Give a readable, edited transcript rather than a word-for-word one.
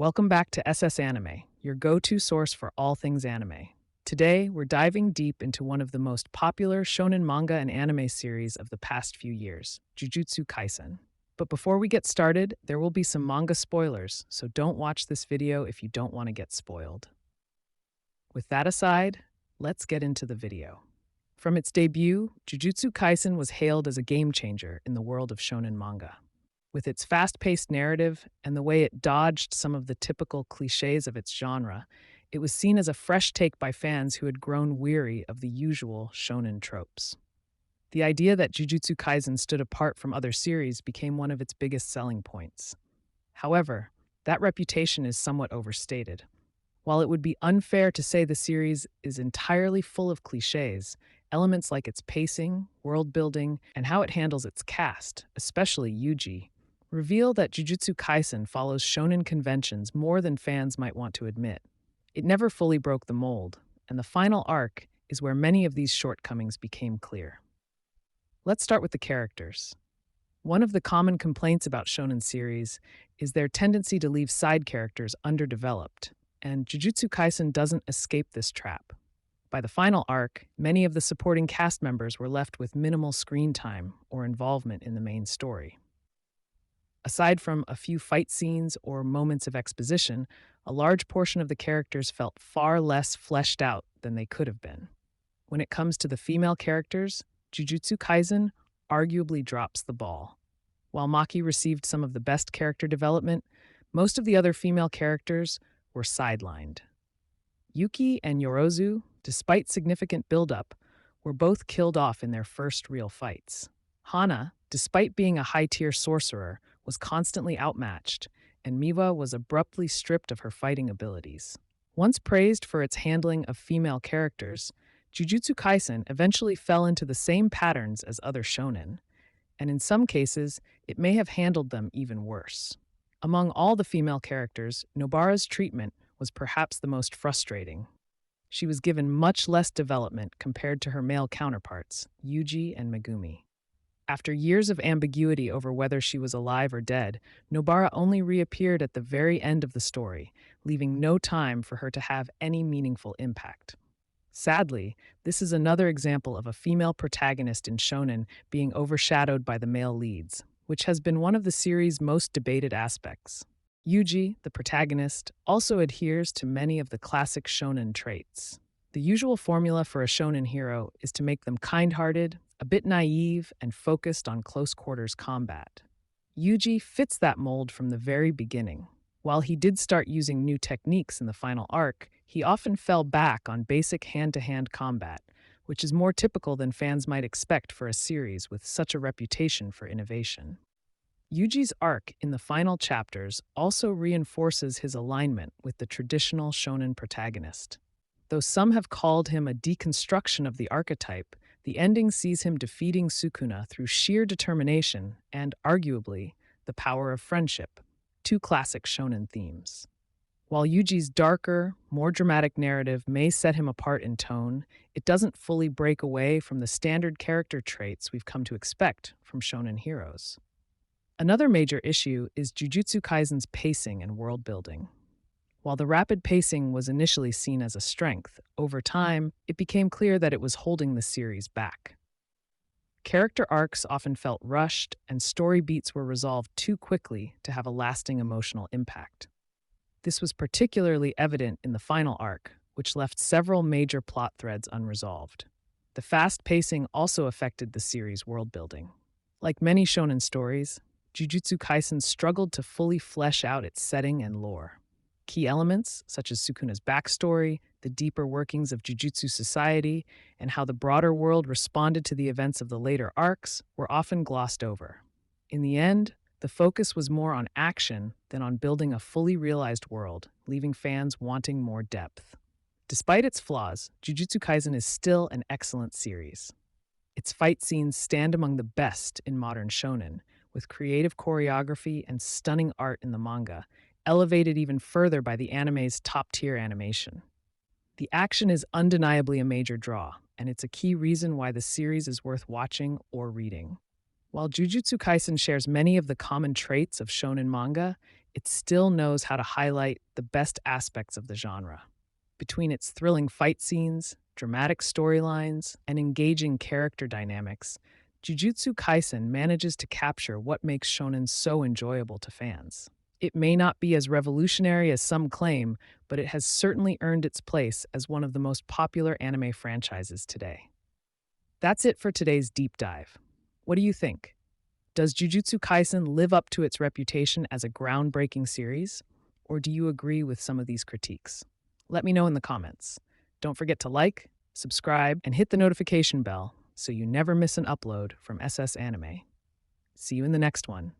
Welcome back to SS Anime, your go-to source for all things anime. Today, we're diving deep into one of the most popular shonen manga and anime series of the past few years, Jujutsu Kaisen. But before we get started, there will be some manga spoilers, so don't watch this video if you don't want to get spoiled. With that aside, let's get into the video. From its debut, Jujutsu Kaisen was hailed as a game changer in the world of shonen manga. With its fast-paced narrative and the way it dodged some of the typical cliches of its genre, it was seen as a fresh take by fans who had grown weary of the usual shonen tropes. The idea that Jujutsu Kaisen stood apart from other series became one of its biggest selling points. However, that reputation is somewhat overstated. While it would be unfair to say the series is entirely full of cliches, elements like its pacing, world building, and how it handles its cast, especially Yuji, reveal that Jujutsu Kaisen follows shonen conventions more than fans might want to admit. It never fully broke the mold, and the final arc is where many of these shortcomings became clear. Let's start with the characters. One of the common complaints about shonen series is their tendency to leave side characters underdeveloped, and Jujutsu Kaisen doesn't escape this trap. By the final arc, many of the supporting cast members were left with minimal screen time or involvement in the main story. Aside from a few fight scenes or moments of exposition, a large portion of the characters felt far less fleshed out than they could have been. When it comes to the female characters, Jujutsu Kaisen arguably drops the ball. While Maki received some of the best character development, most of the other female characters were sidelined. Yuki and Yorozu, despite significant buildup, were both killed off in their first real fights. Hana, despite being a high-tier sorcerer, was constantly outmatched, and Miwa was abruptly stripped of her fighting abilities. Once praised for its handling of female characters, Jujutsu Kaisen eventually fell into the same patterns as other shonen, and in some cases, it may have handled them even worse. Among all the female characters, Nobara's treatment was perhaps the most frustrating. She was given much less development compared to her male counterparts, Yuji and Megumi. After years of ambiguity over whether she was alive or dead, Nobara only reappeared at the very end of the story, leaving no time for her to have any meaningful impact. Sadly, this is another example of a female protagonist in shonen being overshadowed by the male leads, which has been one of the series' most debated aspects. Yuji, the protagonist, also adheres to many of the classic shonen traits. The usual formula for a shonen hero is to make them kind-hearted, a bit naive, and focused on close-quarters combat. Yuji fits that mold from the very beginning. While he did start using new techniques in the final arc, he often fell back on basic hand-to-hand combat, which is more typical than fans might expect for a series with such a reputation for innovation. Yuji's arc in the final chapters also reinforces his alignment with the traditional shonen protagonist. Though some have called him a deconstruction of the archetype, the ending sees him defeating Sukuna through sheer determination and, arguably, the power of friendship, two classic shonen themes. While Yuji's darker, more dramatic narrative may set him apart in tone, it doesn't fully break away from the standard character traits we've come to expect from shonen heroes. Another major issue is Jujutsu Kaisen's pacing and world building. While the rapid pacing was initially seen as a strength, over time, it became clear that it was holding the series back. Character arcs often felt rushed, and story beats were resolved too quickly to have a lasting emotional impact. This was particularly evident in the final arc, which left several major plot threads unresolved. The fast pacing also affected the series' world building. Like many shonen stories, Jujutsu Kaisen struggled to fully flesh out its setting and lore. Key elements, such as Sukuna's backstory, the deeper workings of Jujutsu society, and how the broader world responded to the events of the later arcs, were often glossed over. In the end, the focus was more on action than on building a fully realized world, leaving fans wanting more depth. Despite its flaws, Jujutsu Kaisen is still an excellent series. Its fight scenes stand among the best in modern shonen, with creative choreography and stunning art in the manga, elevated even further by the anime's top-tier animation. The action is undeniably a major draw, and it's a key reason why the series is worth watching or reading. While Jujutsu Kaisen shares many of the common traits of shonen manga, it still knows how to highlight the best aspects of the genre. Between its thrilling fight scenes, dramatic storylines, and engaging character dynamics, Jujutsu Kaisen manages to capture what makes shonen so enjoyable to fans. It may not be as revolutionary as some claim, but it has certainly earned its place as one of the most popular anime franchises today. That's it for today's deep dive. What do you think? Does Jujutsu Kaisen live up to its reputation as a groundbreaking series? Or do you agree with some of these critiques? Let me know in the comments. Don't forget to like, subscribe, and hit the notification bell so you never miss an upload from SS Anime. See you in the next one.